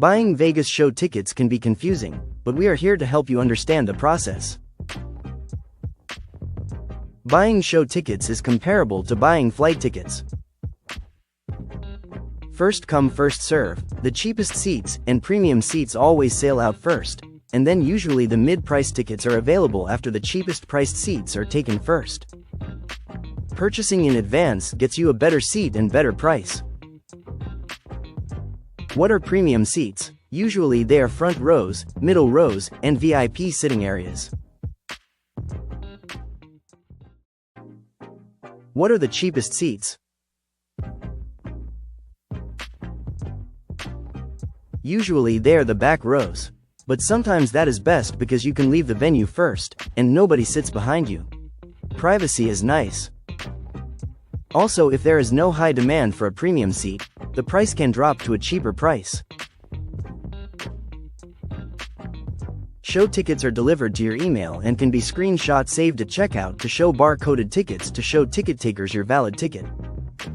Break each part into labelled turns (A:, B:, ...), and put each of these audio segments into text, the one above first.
A: Buying Vegas show tickets can be confusing, but we are here to help you understand the process. Buying show tickets is comparable to buying flight tickets. First come first serve, the cheapest seats and premium seats always sell out first, and then usually the mid-price tickets are available after the cheapest priced seats are taken first. Purchasing in advance gets you a better seat and better price. What are premium seats? Usually they are front rows, middle rows, and VIP sitting areas. What are the cheapest seats? Usually they are the back rows. But sometimes that is best because you can leave the venue first, and nobody sits behind you. Privacy is nice. Also, if there is no high demand for a premium seat, the price can drop to a cheaper price. Show tickets are delivered to your email and can be screenshot saved at checkout to show bar-coded tickets to show ticket takers your valid ticket.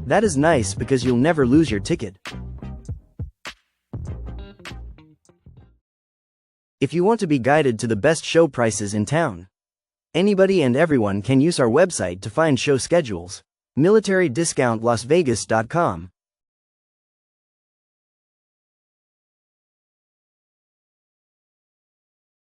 A: That is nice because you'll never lose your ticket. If you want to be guided to the best show prices in town, anybody and everyone can use our website to find show schedules. MilitaryDiscountLasVegas.com